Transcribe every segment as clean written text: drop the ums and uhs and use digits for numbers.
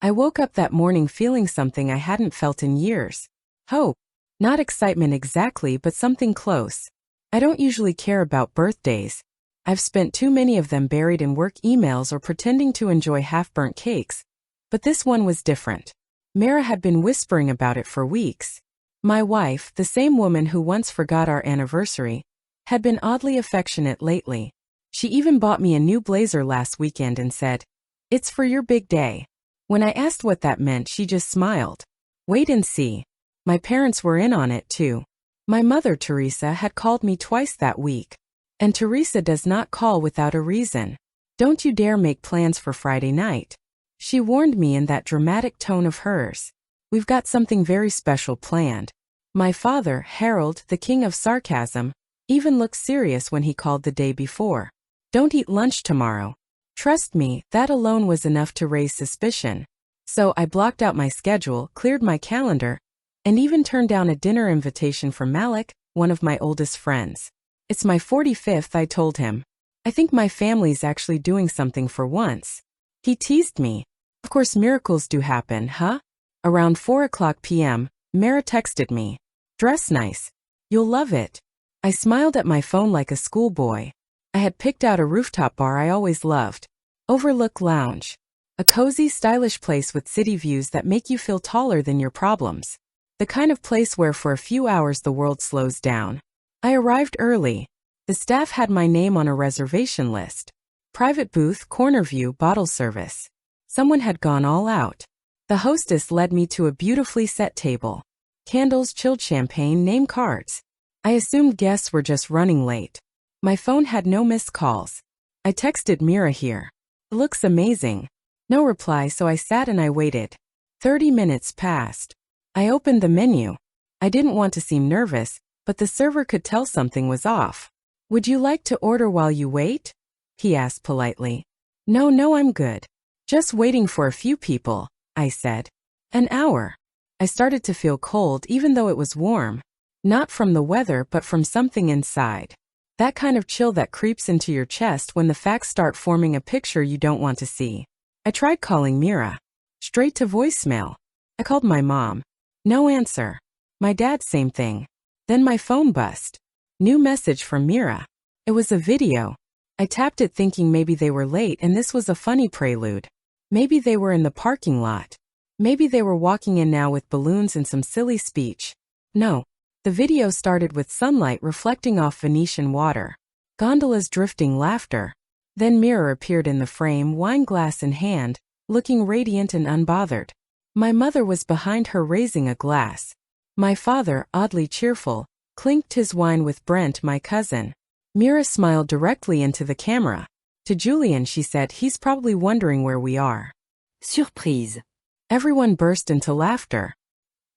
I woke up that morning feeling something I hadn't felt in years. Hope. Not excitement exactly, but something close. I don't usually care about birthdays. I've spent too many of them buried in work emails or pretending to enjoy half-burnt cakes. But this one was different. Mira had been whispering about it for weeks. My wife, the same woman who once forgot our anniversary, had been oddly affectionate lately. She even bought me a new blazer last weekend and said, "It's for your big day." When I asked what that meant, she just smiled. Wait and see. My parents were in on it too. My mother, Teresa, had called me twice that week. And Teresa does not call without a reason. "Don't you dare make plans for Friday night," she warned me in that dramatic tone of hers. "We've got something very special planned." My father, Harold, the king of sarcasm, even looked serious when he called the day before. "Don't eat lunch tomorrow." Trust me, that alone was enough to raise suspicion. So I blocked out my schedule, cleared my calendar, and even turned down a dinner invitation from Malik, one of my oldest friends. "It's my 45th, I told him. "I think my family's actually doing something for once." He teased me. "Of course miracles do happen, huh?" Around 4 p.m., Mara texted me. "Dress nice. You'll love it." I smiled at my phone like a schoolboy. I had picked out a rooftop bar I always loved. Overlook Lounge. A cozy, stylish place with city views that make you feel taller than your problems. The kind of place where for a few hours the world slows down. I arrived early. The staff had my name on a reservation list. Private booth, corner view, bottle service. Someone had gone all out. The hostess led me to a beautifully set table. Candles, chilled champagne, name cards. I assumed guests were just running late. My phone had no missed calls. I texted Mira here. "It looks amazing." No reply, so I sat and I waited. 30 minutes passed. I opened the menu. I didn't want to seem nervous, but the server could tell something was off. "Would you like to order while you wait?" he asked politely. No, I'm good. Just waiting for a few people," I said. An hour. I started to feel cold even though it was warm. Not from the weather but from something inside. That kind of chill that creeps into your chest when the facts start forming a picture you don't want to see. I tried calling Mira. Straight to voicemail. I called my mom. No answer. My dad, same thing. Then my phone buzzed. New message from Mira. It was a video. I tapped it thinking maybe they were late and this was a funny prelude. Maybe they were in the parking lot. Maybe they were walking in now with balloons and some silly speech. No. The video started with sunlight reflecting off Venetian water. Gondolas drifting, laughter. Then Mira appeared in the frame, wine glass in hand, looking radiant and unbothered. My mother was behind her raising a glass. My father, oddly cheerful, clinked his wine with Brent, my cousin. Mira smiled directly into the camera. To Julian she said, "He's probably wondering where we are." Surprise. Everyone burst into laughter.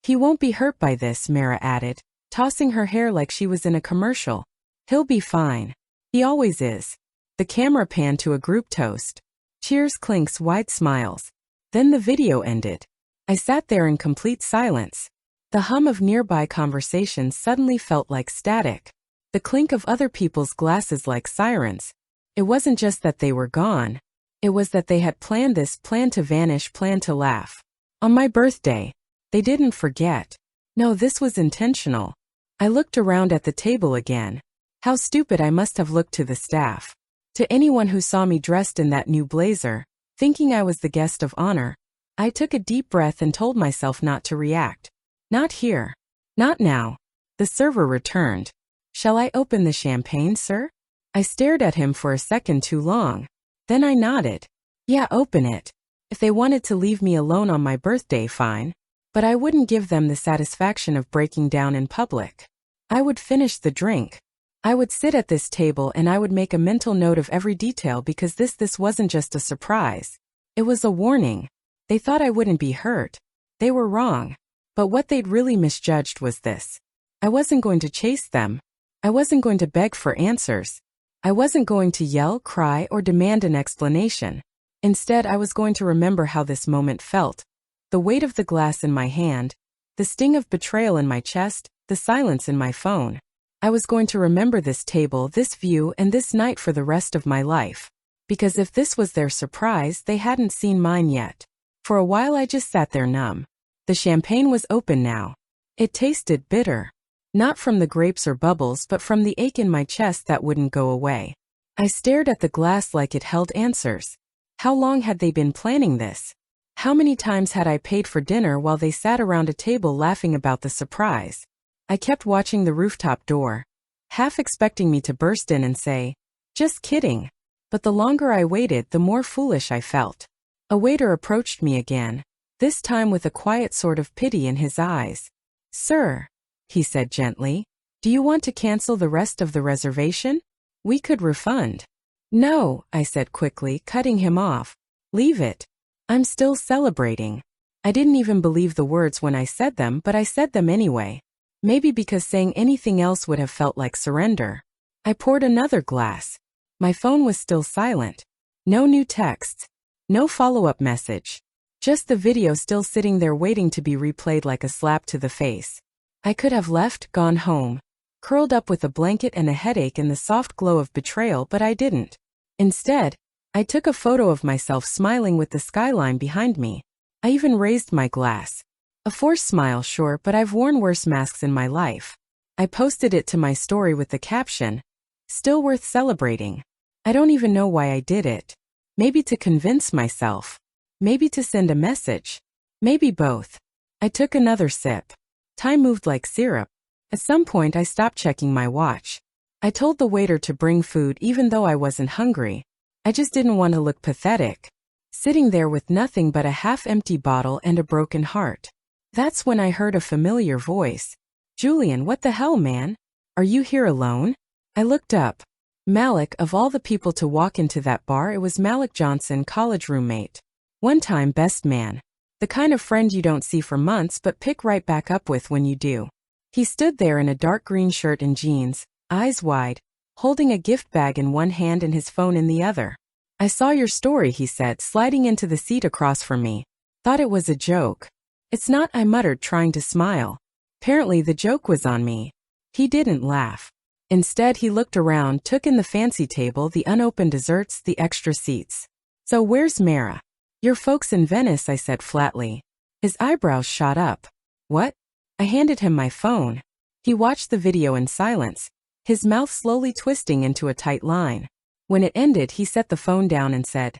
"He won't be hurt by this," Mira added, tossing her hair like she was in a commercial. "He'll be fine. He always is." The camera panned to a group toast. Cheers, clinks, wide smiles. Then the video ended. I sat there in complete silence. The hum of nearby conversations suddenly felt like static. The clink of other people's glasses like sirens. It wasn't just that they were gone. It was that they had planned this, planned to vanish, planned to laugh. On my birthday. They didn't forget. No, this was intentional. I looked around at the table again. How stupid I must have looked to the staff. To anyone who saw me dressed in that new blazer, thinking I was the guest of honor, I took a deep breath and told myself not to react. Not here. Not now. The server returned. "Shall I open the champagne, sir?" I stared at him for a second too long. Then I nodded. "Yeah, open it. If they wanted to leave me alone on my birthday, fine. But I wouldn't give them the satisfaction of breaking down in public. I would finish the drink. I would sit at this table and I would make a mental note of every detail because this wasn't just a surprise. It was a warning. They thought I wouldn't be hurt. They were wrong. But what they'd really misjudged was this. I wasn't going to chase them. I wasn't going to beg for answers. I wasn't going to yell, cry, or demand an explanation. Instead, I was going to remember how this moment felt. The weight of the glass in my hand, the sting of betrayal in my chest, the silence in my phone. I was going to remember this table, this view, and this night for the rest of my life. Because if this was their surprise, they hadn't seen mine yet. For a while I just sat there numb. The champagne was open now. It tasted bitter. Not from the grapes or bubbles but from the ache in my chest that wouldn't go away. I stared at the glass like it held answers. How long had they been planning this? How many times had I paid for dinner while they sat around a table laughing about the surprise? I kept watching the rooftop door, half expecting me to burst in and say, "Just kidding." But the longer I waited, the more foolish I felt. A waiter approached me again, this time with a quiet sort of pity in his eyes. "Sir," he said gently, "do you want to cancel the rest of the reservation? We could refund." "No," I said quickly, cutting him off. "Leave it. I'm still celebrating." I didn't even believe the words when I said them, but I said them anyway. Maybe because saying anything else would have felt like surrender. I poured another glass. My phone was still silent. No new texts. No follow-up message. Just the video still sitting there waiting to be replayed like a slap to the face. I could have left, gone home, curled up with a blanket and a headache in the soft glow of betrayal, but I didn't. Instead, I took a photo of myself smiling with the skyline behind me. I even raised my glass. A forced smile, sure, but I've worn worse masks in my life. I posted it to my story with the caption, "Still worth celebrating." I don't even know why I did it. Maybe to convince myself. Maybe to send a message. Maybe both. I took another sip. Time moved like syrup. At some point I stopped checking my watch. I told the waiter to bring food even though I wasn't hungry. I just didn't want to look pathetic. Sitting there with nothing but a half-empty bottle and a broken heart. That's when I heard a familiar voice. "Julian, what the hell, man? Are you here alone?" I looked up. Malik, of all the people to walk into that bar, it was Malik Johnson, college roommate. One time best man. The kind of friend you don't see for months but pick right back up with when you do. He stood there in a dark green shirt and jeans, eyes wide, holding a gift bag in one hand and his phone in the other. "I saw your story," he said, sliding into the seat across from me. "Thought it was a joke." "It's not," I muttered, trying to smile. Apparently the joke was on me. He didn't laugh. Instead, he looked around, took in the fancy table, the unopened desserts, the extra seats. "So where's Mara?" "Your folks in Venice," I said flatly. His eyebrows shot up. "What?" I handed him my phone. He watched the video in silence, his mouth slowly twisting into a tight line. When it ended, he set the phone down and said,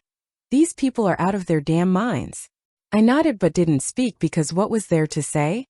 "These people are out of their damn minds." I nodded but didn't speak because what was there to say?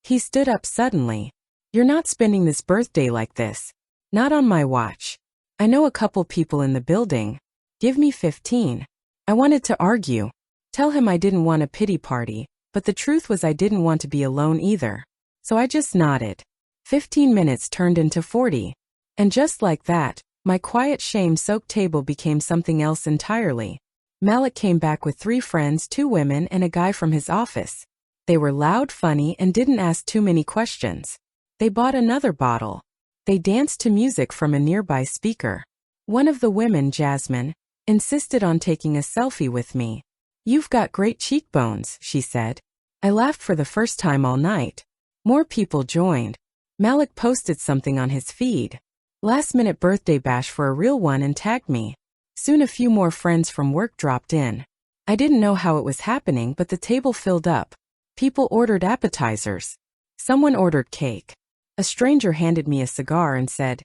He stood up suddenly. "You're not spending this birthday like this. Not on my watch. I know a couple people in the building. Give me 15. I wanted to argue. Tell him I didn't want a pity party, but the truth was I didn't want to be alone either. So I just nodded. 15 minutes turned into 40. And just like that, my quiet shame-soaked table became something else entirely. Malik came back with 3 friends, 2 women and a guy from his office. They were loud, funny, and didn't ask too many questions. They bought another bottle. They danced to music from a nearby speaker. One of the women, Jasmine, insisted on taking a selfie with me. "You've got great cheekbones," she said. I laughed for the first time all night. More people joined. Malik posted something on his feed. Last-minute birthday bash for a real one, and tagged me. Soon a few more friends from work dropped in. I didn't know how it was happening, but the table filled up. People ordered appetizers. Someone ordered cake. A stranger handed me a cigar and said,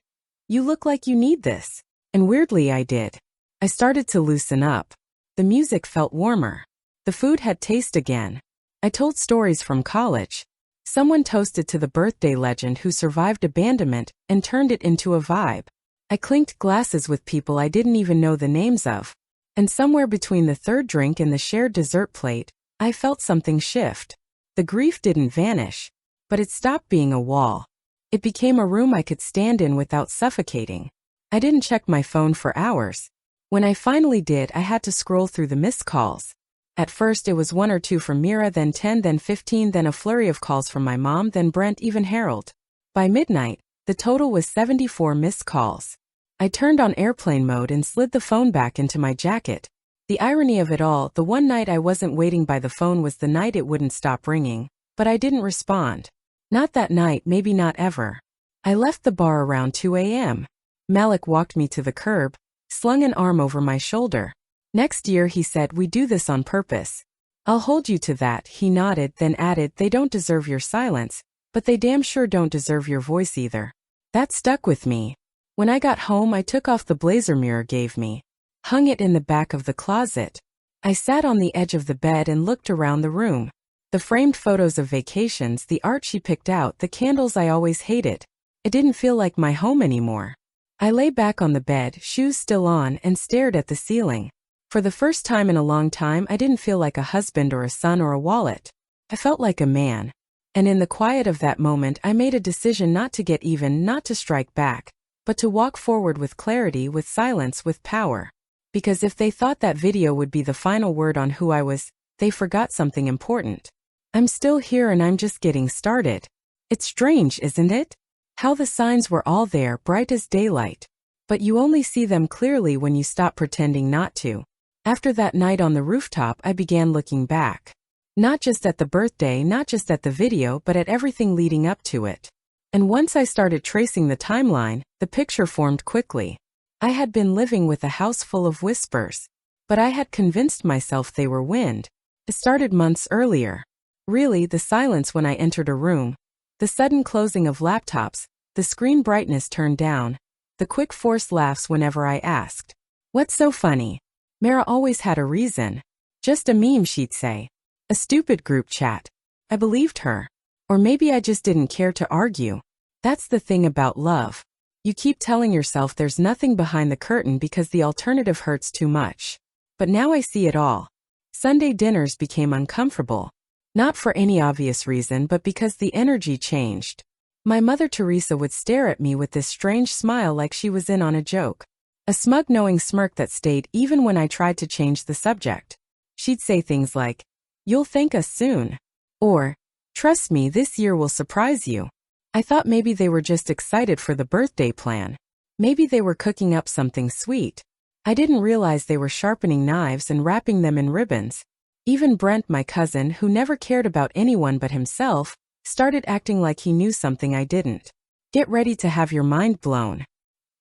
"You look like you need this." And weirdly, I did. I started to loosen up. The music felt warmer. The food had taste again. I told stories from college. Someone toasted to the birthday legend who survived abandonment and turned it into a vibe. I clinked glasses with people I didn't even know the names of. And somewhere between the third drink and the shared dessert plate, I felt something shift. The grief didn't vanish, but it stopped being a wall. It became a room I could stand in without suffocating. I didn't check my phone for hours. When I finally did, I had to scroll through the missed calls. At first it was 1 or 2 from Mira, then 10, then 15, then a flurry of calls from my mom, then Brent, even Harold. By midnight, the total was 74 missed calls. I turned on airplane mode and slid the phone back into my jacket. The irony of it all, the one night I wasn't waiting by the phone was the night it wouldn't stop ringing, but I didn't respond. Not that night, maybe not ever. I left the bar around 2 a.m. Malik walked me to the curb, slung an arm over my shoulder. "Next year," he said, "we do this on purpose." I'll hold you to that, he nodded, then added, they don't deserve your silence, but they damn sure don't deserve your voice either. That stuck with me. When I got home, I took off the blazer Mira gave me, hung it in the back of the closet. I sat on the edge of the bed and looked around the room. The framed photos of vacations, the art she picked out, the candles I always hated. It didn't feel like my home anymore. I lay back on the bed, shoes still on, and stared at the ceiling. For the first time in a long time, I didn't feel like a husband or a son or a wallet. I felt like a man. And in the quiet of that moment, I made a decision not to get even, not to strike back, but to walk forward with clarity, with silence, with power. Because if they thought that video would be the final word on who I was, they forgot something important. I'm still here and I'm just getting started. It's strange, isn't it? How the signs were all there, bright as daylight. But you only see them clearly when you stop pretending not to. After that night on the rooftop, I began looking back. Not just at the birthday, not just at the video, but at everything leading up to it. And once I started tracing the timeline, the picture formed quickly. I had been living with a house full of whispers, but I had convinced myself they were wind. It started months earlier. Really, the silence when I entered a room, the sudden closing of laptops, the screen brightness turned down, the quick forced laughs whenever I asked, "What's so funny?" Mara always had a reason. Just a meme, she'd say. A stupid group chat. I believed her. Or maybe I just didn't care to argue. That's the thing about love. You keep telling yourself there's nothing behind the curtain because the alternative hurts too much. But now I see it all. Sunday dinners became uncomfortable. Not for any obvious reason, but because the energy changed. My mother Teresa would stare at me with this strange smile like she was in on a joke. A smug knowing smirk that stayed even when I tried to change the subject. She'd say things like, "You'll thank us soon." Or, "Trust me, this year will surprise you." I thought maybe they were just excited for the birthday plan. Maybe they were cooking up something sweet. I didn't realize they were sharpening knives and wrapping them in ribbons. Even Brent, my cousin, who never cared about anyone but himself, started acting like he knew something I didn't. Get ready to have your mind blown.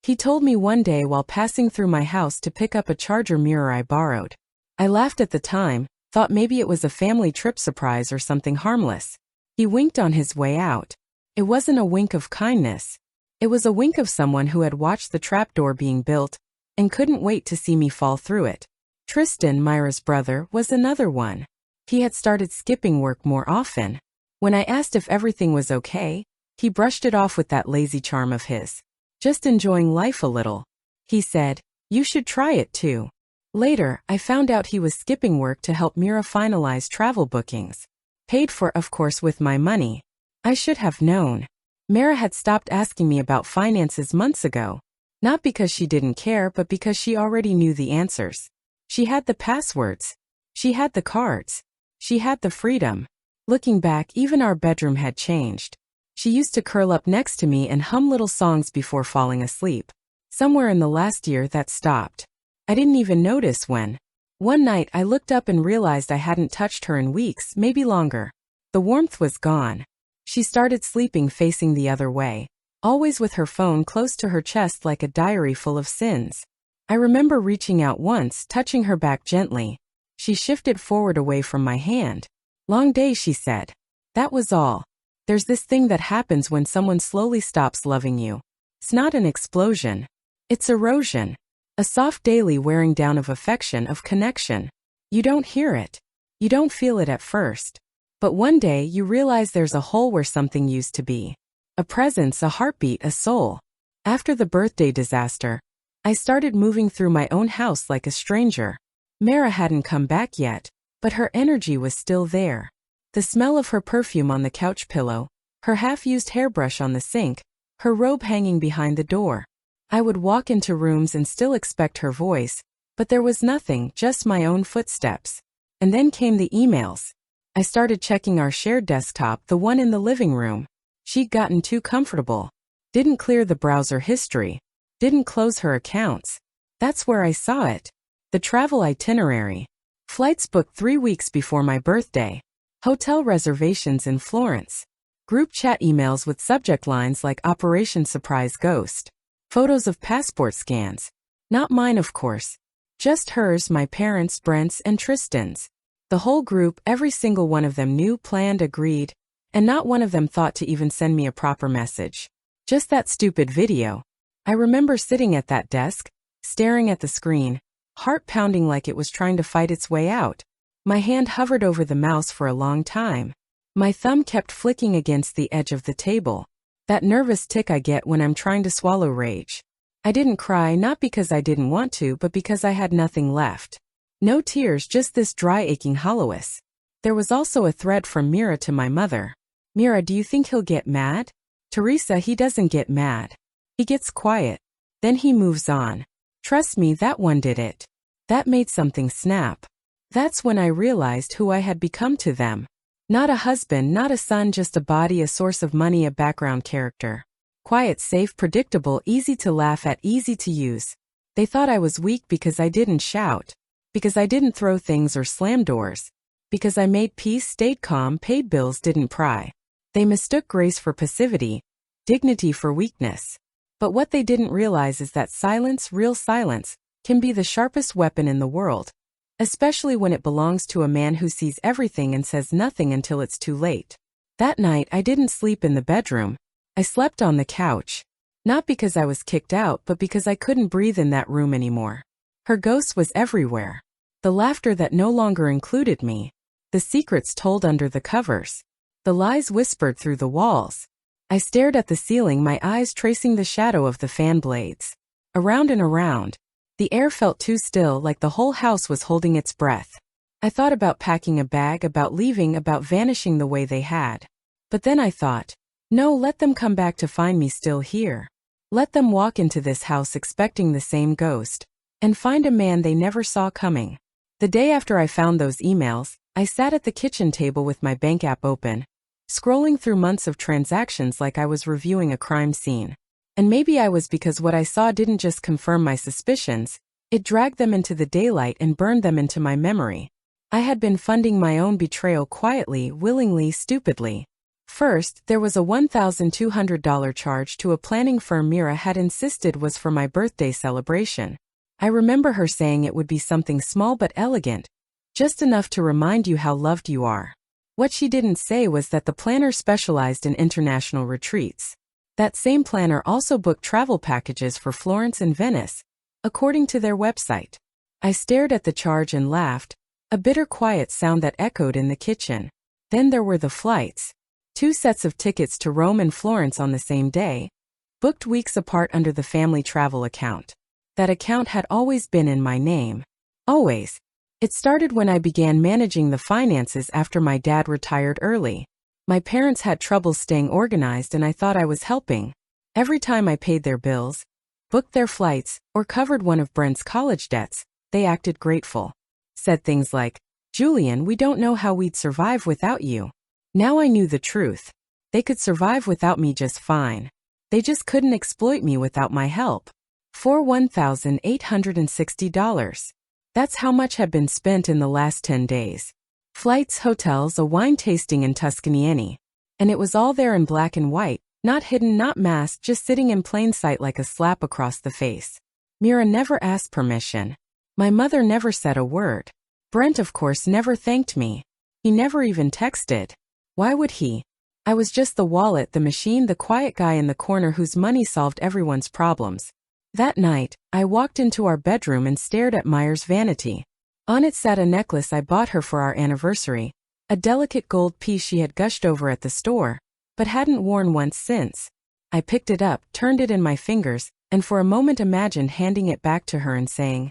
He told me one day while passing through my house to pick up a charger mirror I borrowed. I laughed at the time, thought maybe it was a family trip surprise or something harmless. He winked on his way out. It wasn't a wink of kindness. It was a wink of someone who had watched the trapdoor being built and couldn't wait to see me fall through it. Tristan, Myra's brother, was another one. He had started skipping work more often. When I asked if everything was okay, he brushed it off with that lazy charm of his. Just enjoying life a little. He said, "You should try it too." Later, I found out he was skipping work to help Mira finalize travel bookings. Paid for, of course, with my money. I should have known. Mira had stopped asking me about finances months ago. Not because she didn't care, but because she already knew the answers. She had the passwords. She had the cards. She had the freedom. Looking back, even our bedroom had changed. She used to curl up next to me and hum little songs before falling asleep. Somewhere in the last year that stopped. I didn't even notice when. One night I looked up and realized I hadn't touched her in weeks, maybe longer. The warmth was gone. She started sleeping facing the other way, always with her phone close to her chest like a diary full of sins. I remember reaching out once, touching her back gently. She shifted forward away from my hand. "Long day," she said. That was all. There's this thing that happens when someone slowly stops loving you. It's not an explosion. It's erosion. A soft daily wearing down of affection, of connection. You don't hear it. You don't feel it at first. But one day you realize there's a hole where something used to be. A presence, a heartbeat, a soul. After the birthday disaster, I started moving through my own house like a stranger. Mara hadn't come back yet, but her energy was still there. The smell of her perfume on the couch pillow, her half-used hairbrush on the sink, her robe hanging behind the door. I would walk into rooms and still expect her voice, but there was nothing, just my own footsteps. And then came the emails. I started checking our shared desktop, the one in the living room. She'd gotten too comfortable. Didn't clear the browser history. Didn't close her accounts. That's where I saw it. The travel itinerary. Flights booked 3 weeks before my birthday. Hotel reservations in Florence. Group chat emails with subject lines like Operation Surprise Ghost. Photos of passport scans. Not mine, of course. Just hers, my parents, Brent's, and Tristan's. The whole group, every single one of them knew, planned, agreed, and not one of them thought to even send me a proper message. Just that stupid video. I remember sitting at that desk, staring at the screen, heart pounding like it was trying to fight its way out. My hand hovered over the mouse for a long time. My thumb kept flicking against the edge of the table. That nervous tick I get when I'm trying to swallow rage. I didn't cry, not because I didn't want to, but because I had nothing left. No tears, just this dry, aching hollowness. There was also a thread from Mira to my mother. Mira, do you think he'll get mad? Teresa, he doesn't get mad. He gets quiet. Then he moves on. Trust me, that one did it. That made something snap. That's when I realized who I had become to them. Not a husband, not a son, just a body, a source of money, a background character. Quiet, safe, predictable, easy to laugh at, easy to use. They thought I was weak because I didn't shout. Because I didn't throw things or slam doors. Because I made peace, stayed calm, paid bills, didn't pry. They mistook grace for passivity, dignity for weakness. But what they didn't realize is that silence, real silence, can be the sharpest weapon in the world. Especially when it belongs to a man who sees everything and says nothing until it's too late. That night, I didn't sleep in the bedroom. I slept on the couch. Not because I was kicked out, but because I couldn't breathe in that room anymore. Her ghost was everywhere. The laughter that no longer included me. The secrets told under the covers. The lies whispered through the walls. I stared at the ceiling, my eyes tracing the shadow of the fan blades. Around and around. The air felt too still, like the whole house was holding its breath. I thought about packing a bag, about leaving, about vanishing the way they had. But then I thought, no, let them come back to find me still here. Let them walk into this house expecting the same ghost, and find a man they never saw coming. The day after I found those emails, I sat at the kitchen table with my bank app open, scrolling through months of transactions like I was reviewing a crime scene. And maybe I was, because what I saw didn't just confirm my suspicions, it dragged them into the daylight and burned them into my memory. I had been funding my own betrayal quietly, willingly, stupidly. First, there was a $1,200 charge to a planning firm Mira had insisted was for my birthday celebration. I remember her saying it would be something small but elegant, just enough to remind you how loved you are. What she didn't say was that the planner specialized in international retreats. That same planner also booked travel packages for Florence and Venice, according to their website. I stared at the charge and laughed, a bitter quiet sound that echoed in the kitchen. Then there were the flights. 2 sets of tickets to Rome and Florence on the same day, booked weeks apart under the family travel account. That account had always been in my name. Always. It started when I began managing the finances after my dad retired early. My parents had trouble staying organized and I thought I was helping. Every time I paid their bills, booked their flights, or covered one of Brent's college debts, they acted grateful. Said things like, "Julian, we don't know how we'd survive without you." Now I knew the truth. They could survive without me just fine. They just couldn't exploit me without my help. For $1,860. That's how much had been spent in the last 10 days. Flights, hotels, a wine tasting in Tuscany. And it was all there in black and white, not hidden, not masked, just sitting in plain sight like a slap across the face. Mira never asked permission. My mother never said a word. Brent, of course, never thanked me. He never even texted. Why would he? I was just the wallet, the machine, the quiet guy in the corner whose money solved everyone's problems. That night, I walked into our bedroom and stared at Myers' vanity. On it sat a necklace I bought her for our anniversary, a delicate gold piece she had gushed over at the store, but hadn't worn once since. I picked it up, turned it in my fingers, and for a moment imagined handing it back to her and saying,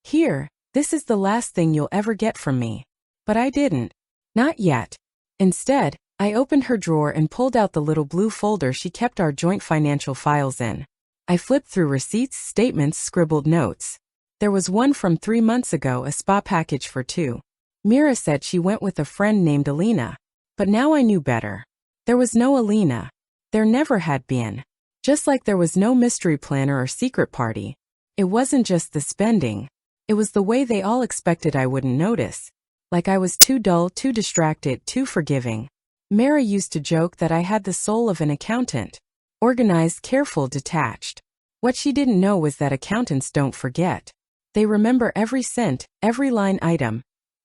"Here, this is the last thing you'll ever get from me." But I didn't. Not yet. Instead, I opened her drawer and pulled out the little blue folder she kept our joint financial files in. I flipped through receipts, statements, scribbled notes. There was one from 3 months ago, a spa package for 2. Mira said she went with a friend named Alina. But now I knew better. There was no Alina. There never had been. Just like there was no mystery planner or secret party. It wasn't just the spending. It was the way they all expected I wouldn't notice. Like I was too dull, too distracted, too forgiving. Mira used to joke that I had the soul of an accountant. Organized, careful, detached. What she didn't know was that accountants don't forget. They remember every cent, every line item,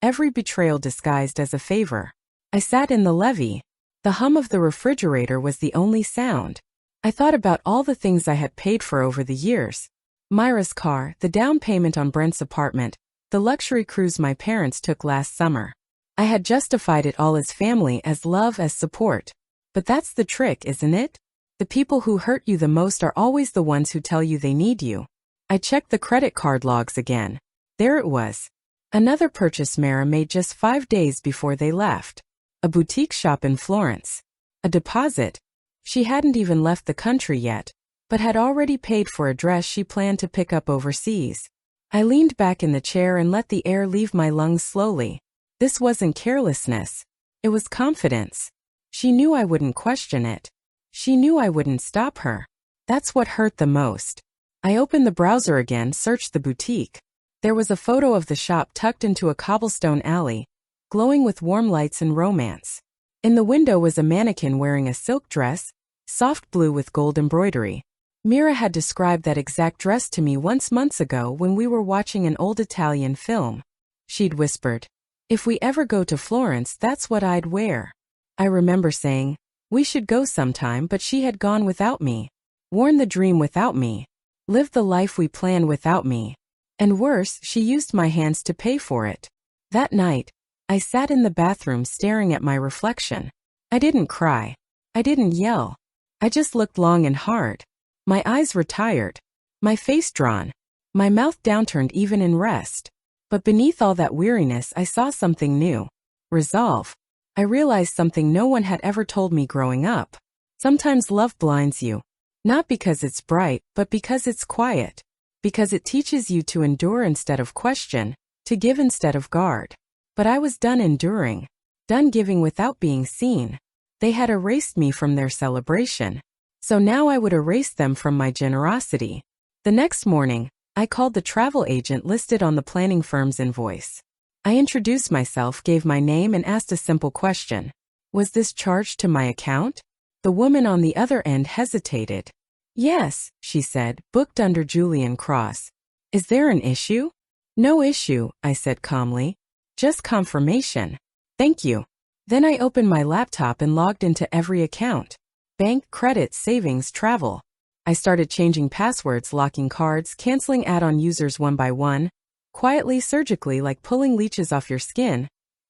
every betrayal disguised as a favor. I sat in the levee. The hum of the refrigerator was the only sound. I thought about all the things I had paid for over the years. Myra's car, the down payment on Brent's apartment, the luxury cruise my parents took last summer. I had justified it all as family, as love, as support. But that's the trick, isn't it? The people who hurt you the most are always the ones who tell you they need you. I checked the credit card logs again. There it was. Another purchase Mira made just 5 days before they left. A boutique shop in Florence. A deposit. She hadn't even left the country yet, but had already paid for a dress she planned to pick up overseas. I leaned back in the chair and let the air leave my lungs slowly. This wasn't carelessness. It was confidence. She knew I wouldn't question it. She knew I wouldn't stop her. That's what hurt the most. I opened the browser again, searched the boutique. There was a photo of the shop tucked into a cobblestone alley, glowing with warm lights and romance. In the window was a mannequin wearing a silk dress, soft blue with gold embroidery. Mira had described that exact dress to me once months ago when we were watching an old Italian film. She'd whispered, "If we ever go to Florence, that's what I'd wear." I remember saying, "We should go sometime," but she had gone without me, worn the dream without me, lived the life we planned without me. And worse, she used my hands to pay for it. That night, I sat in the bathroom staring at my reflection. I didn't cry. I didn't yell. I just looked long and hard. My eyes were tired. My face drawn. My mouth downturned even in rest. But beneath all that weariness, I saw something new. Resolve. I realized something no one had ever told me growing up. Sometimes love blinds you. Not because it's bright, but because it's quiet. Because it teaches you to endure instead of question, to give instead of guard. But I was done enduring. Done giving without being seen. They had erased me from their celebration. So now I would erase them from my generosity. The next morning, I called the travel agent listed on the planning firm's invoice. I introduced myself, gave my name, and asked a simple question. Was this charged to my account? The woman on the other end hesitated. "Yes," she said, "booked under Julian Cross." "Is there an issue?" "No issue," I said calmly. "Just confirmation." "Thank you." Then I opened my laptop and logged into every account. Bank, credit, savings, travel. I started changing passwords, locking cards, canceling add-on users one by one, quietly, surgically, like pulling leeches off your skin,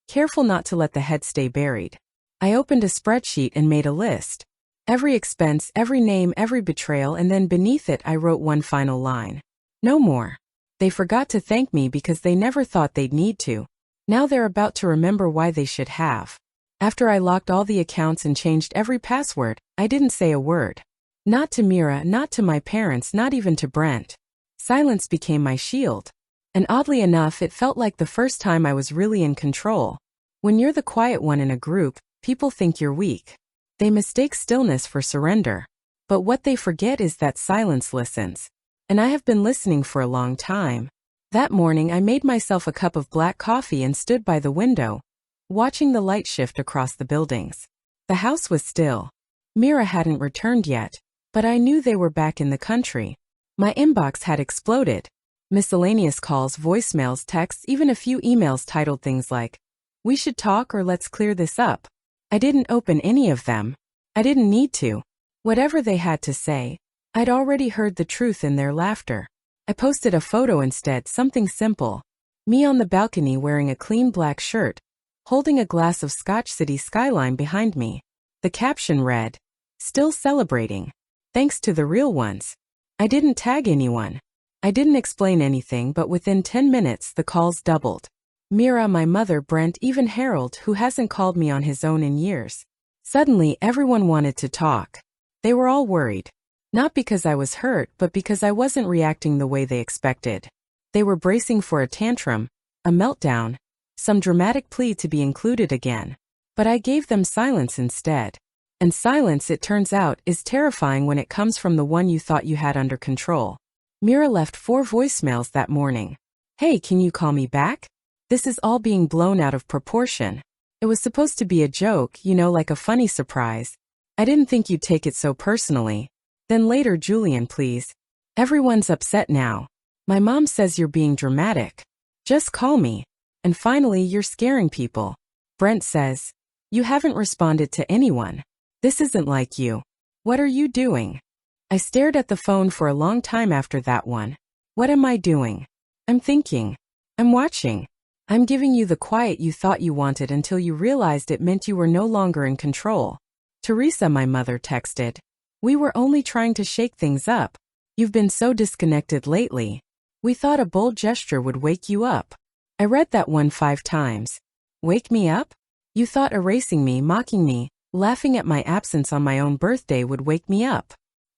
careful not to let the head stay buried. I opened a spreadsheet and made a list. Every expense, every name, every betrayal, and then beneath it I wrote one final line. No more. They forgot to thank me because they never thought they'd need to. Now they're about to remember why they should have. After I locked all the accounts and changed every password, I didn't say a word. Not to Mira, not to my parents, not even to Brent. Silence became my shield. And oddly enough, it felt like the first time I was really in control. When you're the quiet one in a group, people think you're weak. They mistake stillness for surrender. But what they forget is that silence listens. And I have been listening for a long time. That morning I made myself a cup of black coffee and stood by the window, watching the light shift across the buildings. The house was still. Mira hadn't returned yet, but I knew they were back in the country. My inbox had exploded. Miscellaneous calls, voicemails, texts, even a few emails titled things like, "We should talk" or "Let's clear this up." I didn't open any of them. I didn't need to. Whatever they had to say, I'd already heard the truth in their laughter. I posted a photo instead, something simple. Me on the balcony wearing a clean black shirt, holding a glass of Scotch city skyline behind me. The caption read, "Still celebrating. Thanks to the real ones." I didn't tag anyone. I didn't explain anything, but within 10 minutes the calls doubled. Mira, my mother, Brent, even Harold, who hasn't called me on his own in years. Suddenly everyone wanted to talk. They were all worried. Not because I was hurt, but because I wasn't reacting the way they expected. They were bracing for a tantrum, a meltdown, some dramatic plea to be included again. But I gave them silence instead. And silence, it turns out, is terrifying when it comes from the one you thought you had under control. Mira left 4 voicemails that morning. "Hey, can you call me back? This is all being blown out of proportion. It was supposed to be a joke, like a funny surprise. I didn't think you'd take it so personally." Then later, "Julian, please. Everyone's upset now. My mom says you're being dramatic. Just call me." And finally, you're scaring people. Brent says, you haven't responded to anyone. This isn't like you. What are you doing? I stared at the phone for a long time after that one. What am I doing? I'm thinking. I'm watching. I'm giving you the quiet you thought you wanted until you realized it meant you were no longer in control. Teresa, my mother texted. We were only trying to shake things up. You've been so disconnected lately. We thought a bold gesture would wake you up. I read that one 5 times. Wake me up? You thought erasing me, mocking me, laughing at my absence on my own birthday would wake me up.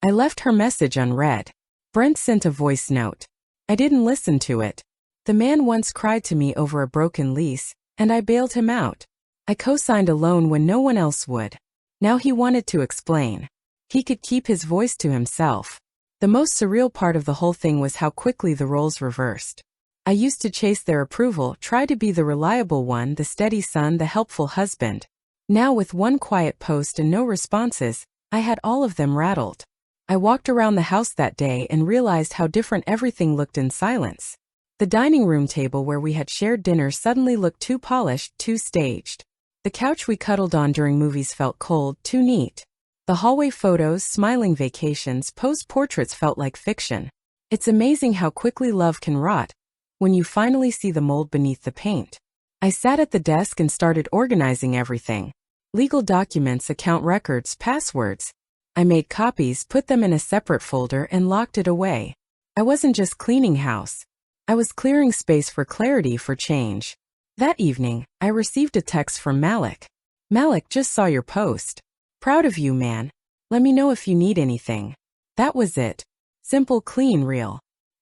I left her message unread. Brent sent a voice note. I didn't listen to it. The man once cried to me over a broken lease, and I bailed him out. I co-signed a loan when no one else would. Now he wanted to explain. He could keep his voice to himself. The most surreal part of the whole thing was how quickly the roles reversed. I used to chase their approval, try to be the reliable one, the steady son, the helpful husband. Now with one quiet post and no responses, I had all of them rattled. I walked around the house that day and realized how different everything looked in silence. The dining room table where we had shared dinner suddenly looked too polished, too staged. The couch we cuddled on during movies felt cold, too neat. The hallway photos, smiling vacations, posed portraits felt like fiction. It's amazing how quickly love can rot when you finally see the mold beneath the paint. I sat at the desk and started organizing everything. Legal documents, account records, passwords. I made copies, put them in a separate folder, and locked it away. I wasn't just cleaning house. I was clearing space for clarity, for change. That evening, I received a text from Malik. Malik, just saw your post. Proud of you, man. Let me know if you need anything. That was it. Simple, clean, real.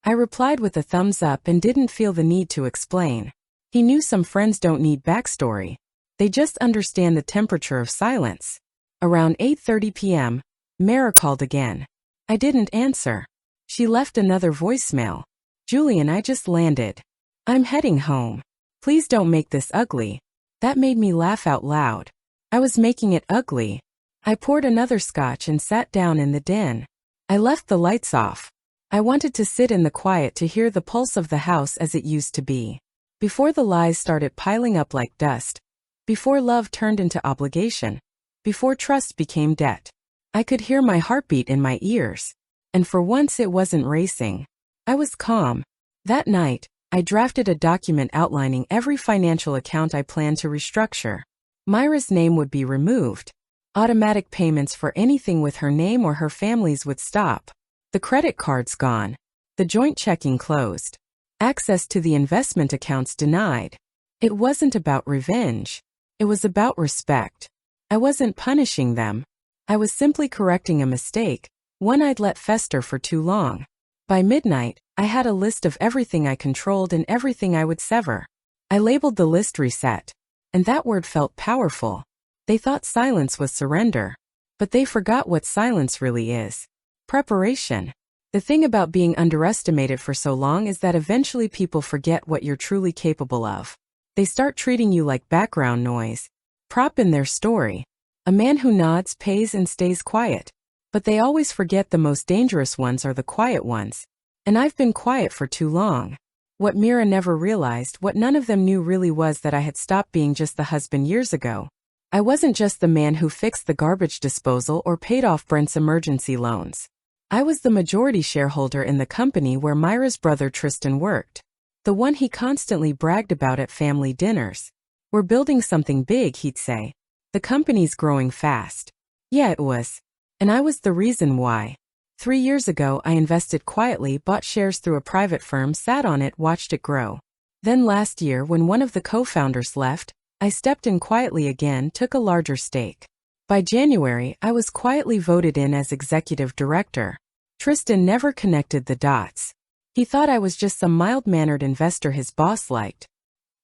I replied with a thumbs up and didn't feel the need to explain. He knew some friends don't need backstory. They just understand the temperature of silence. Around 8:30 p.m., Mara called again. I didn't answer. She left another voicemail. Julian, I just landed. I'm heading home. Please don't make this ugly. That made me laugh out loud. I was making it ugly. I poured another scotch and sat down in the den. I left the lights off. I wanted to sit in the quiet to hear the pulse of the house as it used to be. Before the lies started piling up like dust. Before love turned into obligation. Before trust became debt. I could hear my heartbeat in my ears. And for once it wasn't racing. I was calm. That night, I drafted a document outlining every financial account I planned to restructure. Myra's name would be removed. Automatic payments for anything with her name or her family's would stop. The credit cards gone. The joint checking closed. Access to the investment accounts denied. It wasn't about revenge. It was about respect. I wasn't punishing them. I was simply correcting a mistake, one I'd let fester for too long. By midnight, I had a list of everything I controlled and everything I would sever. I labeled the list reset. And that word felt powerful. They thought silence was surrender. But they forgot what silence really is. Preparation. The thing about being underestimated for so long is that eventually people forget what you're truly capable of. They start treating you like background noise. Prop in their story. A man who nods, pays, and stays quiet. But they always forget the most dangerous ones are the quiet ones. And I've been quiet for too long. What Mira never realized, what none of them knew really was that I had stopped being just the husband years ago. I wasn't just the man who fixed the garbage disposal or paid off Brent's emergency loans. I was the majority shareholder in the company where Myra's brother Tristan worked. The one he constantly bragged about at family dinners. We're building something big, he'd say. The company's growing fast. Yeah, it was. And I was the reason why. 3 years ago, I invested quietly, bought shares through a private firm, sat on it, watched it grow. Then last year, when one of the co-founders left, I stepped in quietly again, took a larger stake. By January, I was quietly voted in as executive director. Tristan never connected the dots. He thought I was just some mild-mannered investor his boss liked.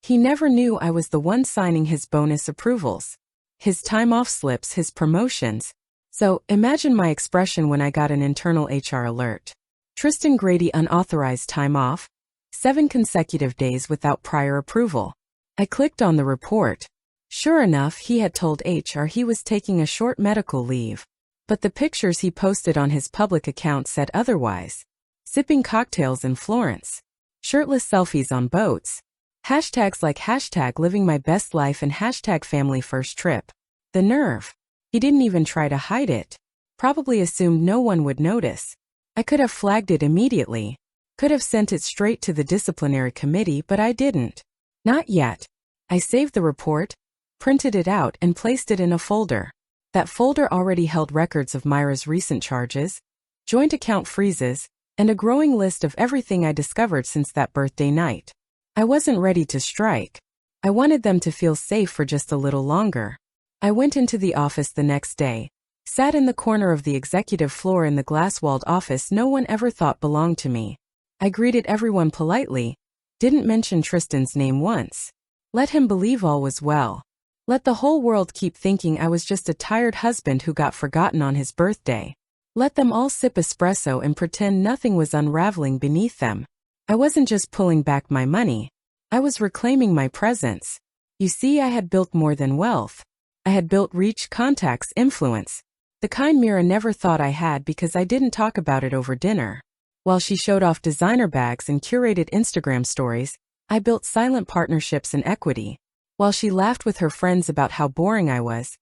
He never knew I was the one signing his bonus approvals, his time-off slips, his promotions. So, imagine my expression when I got an internal HR alert. Tristan Grady unauthorized time off, 7 consecutive days without prior approval. I clicked on the report. Sure enough, he had told HR he was taking a short medical leave. But the pictures he posted on his public account said otherwise. Sipping cocktails in Florence. Shirtless selfies on boats. Hashtags like hashtag living my best life and hashtag family first trip. The nerve. He didn't even try to hide it. Probably assumed no one would notice. I could have flagged it immediately. Could have sent it straight to the disciplinary committee, but I didn't. Not yet. I saved the report, printed it out and placed it in a folder. That folder already held records of Myra's recent charges, joint account freezes, and a growing list of everything I discovered since that birthday night. I wasn't ready to strike. I wanted them to feel safe for just a little longer. I went into the office the next day, sat in the corner of the executive floor in the glass-walled office no one ever thought belonged to me. I greeted everyone politely, didn't mention Tristan's name once. Let him believe all was well. Let the whole world keep thinking I was just a tired husband who got forgotten on his birthday. Let them all sip espresso and pretend nothing was unraveling beneath them. I wasn't just pulling back my money. I was reclaiming my presence. You see, I had built more than wealth. I had built reach, contacts, influence. The kind Mira never thought I had because I didn't talk about it over dinner. While she showed off designer bags and curated Instagram stories, I built silent partnerships and equity. While she laughed with her friends about how boring I was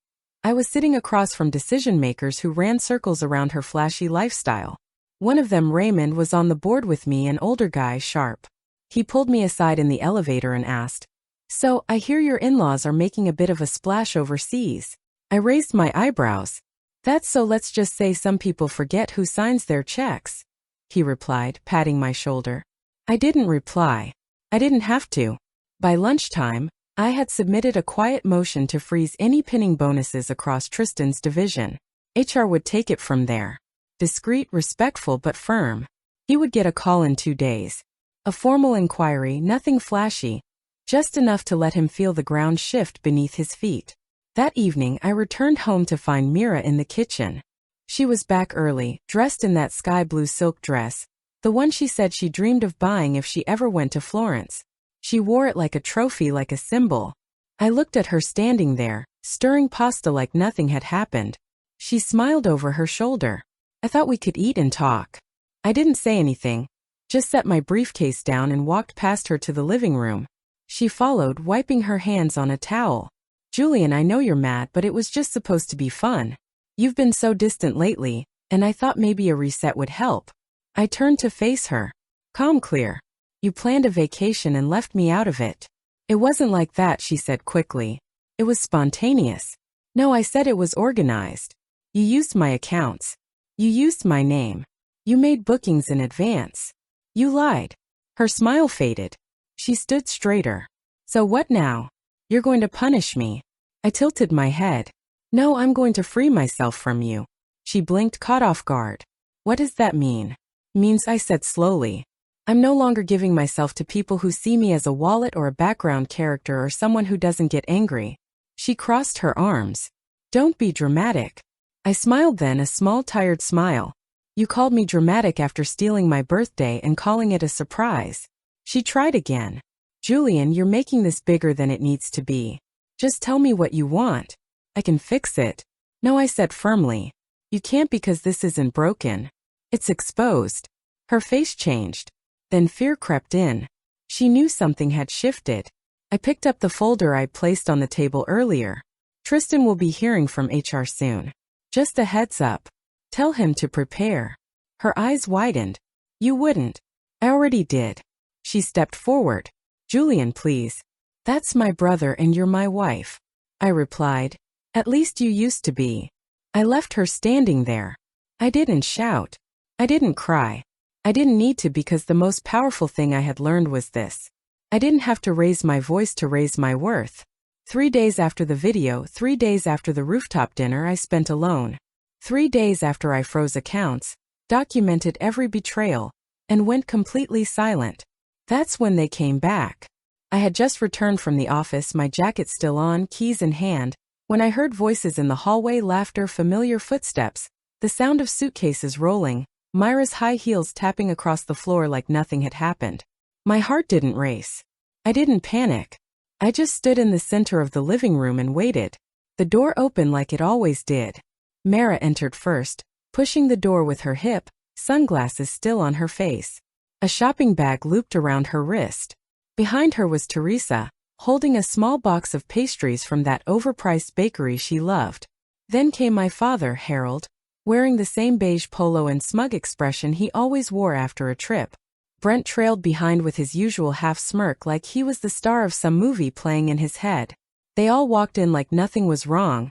sitting across from decision-makers who ran circles around her flashy lifestyle. One of them, Raymond, was on the board with me, an older guy, sharp. He pulled me aside in the elevator and asked, "So, I hear your in-laws are making a bit of a splash overseas." I raised my eyebrows. "That's so, let's just say some people forget who signs their checks," he replied, patting my shoulder. I didn't reply. I didn't have to. By lunchtime, I had submitted a quiet motion to freeze any pinning bonuses across Tristan's division. HR would take it from there. Discreet, respectful, but firm. He would get a call in 2 days. A formal inquiry, nothing flashy, just enough to let him feel the ground shift beneath his feet. That evening, I returned home to find Mira in the kitchen. She was back early, dressed in that sky blue silk dress, the one she said she dreamed of buying if she ever went to Florence. She wore it like a trophy, like a symbol. I looked at her standing there, stirring pasta like nothing had happened. She smiled over her shoulder. I thought we could eat and talk. I didn't say anything, just set my briefcase down and walked past her to the living room. She followed, wiping her hands on a towel. "Julian, I know you're mad, but it was just supposed to be fun. You've been so distant lately, and I thought maybe a reset would help." I turned to face her. Calm, clear. "You planned a vacation and left me out of it." "It wasn't like that," she said quickly. "It was spontaneous." "No, I said it was organized. You used my accounts. You used my name. You made bookings in advance. You lied." Her smile faded. She stood straighter. "So what now? You're going to punish me?" I tilted my head. "No, I'm going to free myself from you." She blinked, caught off guard. "What does that mean?" "Means," I said slowly, "I'm no longer giving myself to people who see me as a wallet or a background character or someone who doesn't get angry." She crossed her arms. "Don't be dramatic." I smiled then, a small tired smile. "You called me dramatic after stealing my birthday and calling it a surprise." She tried again. "Julian, you're making this bigger than it needs to be. Just tell me what you want. I can fix it." "No," I said firmly. "You can't because this isn't broken. It's exposed." Her face changed. Then fear crept in. She knew something had shifted. I picked up the folder I'd placed on the table earlier. "Tristan will be hearing from HR soon. Just a heads up. Tell him to prepare." Her eyes widened. "You wouldn't." "I already did." She stepped forward. "Julian, please. That's my brother and you're my wife." I replied. "At least you used to be." I left her standing there. I didn't shout. I didn't cry. I didn't need to, because the most powerful thing I had learned was this. I didn't have to raise my voice to raise my worth. 3 days after the video, 3 days after the rooftop dinner I spent alone, 3 days after I froze accounts, documented every betrayal, and went completely silent. That's when they came back. I had just returned from the office, my jacket still on, keys in hand, when I heard voices in the hallway, laughter, familiar footsteps, the sound of suitcases rolling, Myra's high heels tapping across the floor like nothing had happened. My heart didn't race. I didn't panic. I just stood in the center of the living room and waited. The door opened like it always did. Mara entered first, pushing the door with her hip, sunglasses still on her face. A shopping bag looped around her wrist. Behind her was Teresa, holding a small box of pastries from that overpriced bakery she loved. Then came my father, Harold, wearing the same beige polo and smug expression he always wore after a trip. Brent trailed behind with his usual half-smirk like he was the star of some movie playing in his head. They all walked in like nothing was wrong,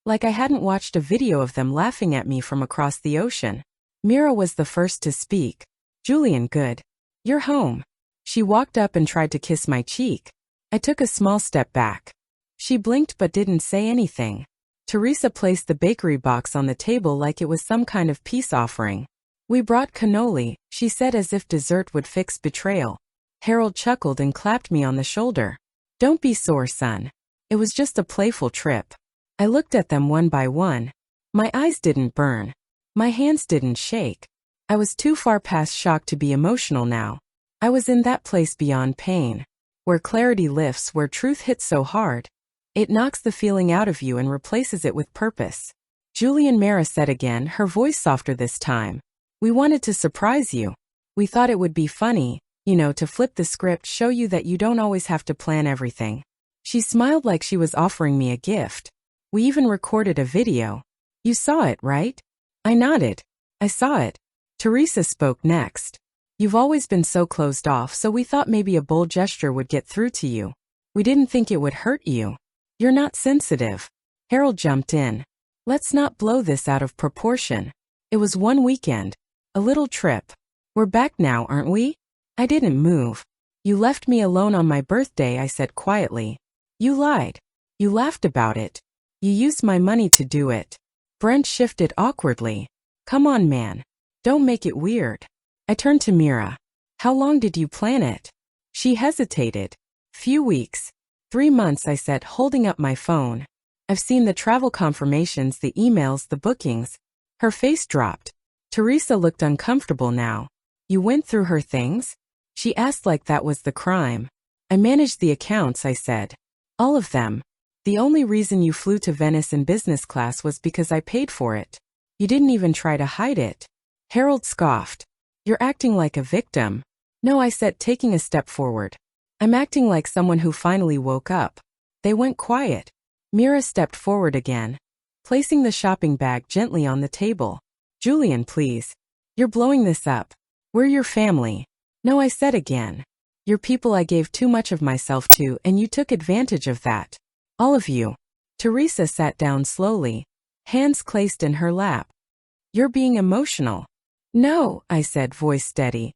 like I hadn't watched a video of them laughing at me from across the ocean. Mira was the first to speak. "Julian, good. You're home." She walked up and tried to kiss my cheek. I took a small step back. She blinked but didn't say anything. Teresa placed the bakery box on the table like it was some kind of peace offering. "We brought cannoli," she said as if dessert would fix betrayal. Harold chuckled and clapped me on the shoulder. "Don't be sore, son. It was just a playful trip." I looked at them one by one. My eyes didn't burn. My hands didn't shake. I was too far past shock to be emotional now. I was in that place beyond pain, where clarity lifts, where truth hits so hard it knocks the feeling out of you and replaces it with purpose. "Julian," Mara said again, her voice softer this time. "We wanted to surprise you. We thought it would be funny, to flip the script, show you that you don't always have to plan everything." She smiled like she was offering me a gift. "We even recorded a video. You saw it, right?" I nodded. "I saw it." Teresa spoke next. "You've always been so closed off, so we thought maybe a bold gesture would get through to you. We didn't think it would hurt you. You're not sensitive." Harold jumped in. "Let's not blow this out of proportion. It was one weekend. A little trip. We're back now, aren't we?" I didn't move. "You left me alone on my birthday," I said quietly. "You lied. You laughed about it. You used my money to do it." Brent shifted awkwardly. "Come on, man. Don't make it weird." I turned to Mira. "How long did you plan it?" She hesitated. "Few weeks. 3 months," I said, holding up my phone. "I've seen the travel confirmations, the emails, the bookings." Her face dropped. Teresa looked uncomfortable now. "You went through her things?" She asked like that was the crime. "I managed the accounts," I said. "All of them. The only reason you flew to Venice in business class was because I paid for it. You didn't even try to hide it." Harold scoffed. "You're acting like a victim." "No," I said, taking a step forward. "I'm acting like someone who finally woke up." They went quiet. Mira stepped forward again, placing the shopping bag gently on the table. "Julian, please. You're blowing this up. We're your family." "No," I said again. "You're people I gave too much of myself to, and you took advantage of that. All of you." Teresa sat down slowly, hands placed in her lap. "You're being emotional." "No," I said, voice steady.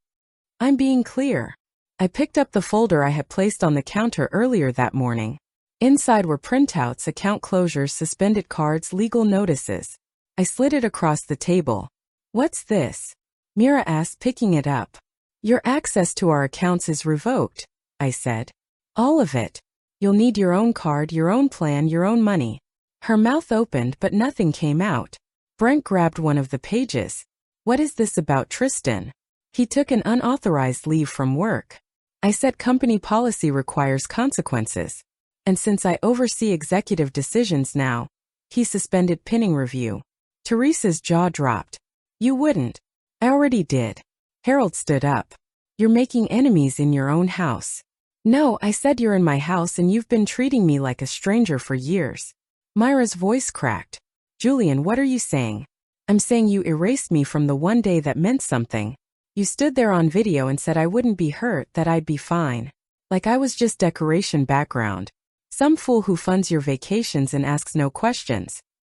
"I'm being clear." I picked up the folder I had placed on the counter earlier that morning. Inside were printouts, account closures, suspended cards, legal notices. I slid it across the table. "What's this?" Mira asked, picking it up. "Your access to our accounts is revoked," I said. "All of it. You'll need your own card, your own plan, your own money." Her mouth opened but nothing came out. Brent grabbed one of the pages. "What is this about Tristan?" "He took an unauthorized leave from work." I said company policy requires consequences. "And since I oversee executive decisions now, he suspended pinning review." Teresa's jaw dropped. "You wouldn't." "I already did." Harold stood up. "You're making enemies in your own house." "No," I said, "you're in my house and you've been treating me like a stranger for years." Myra's voice cracked. "Julian, what are you saying?" "I'm saying you erased me from the one day that meant something. You stood there on video and said I wouldn't be hurt, that I'd be fine. Like I was just decoration background. Some fool who funds your vacations and asks no questions."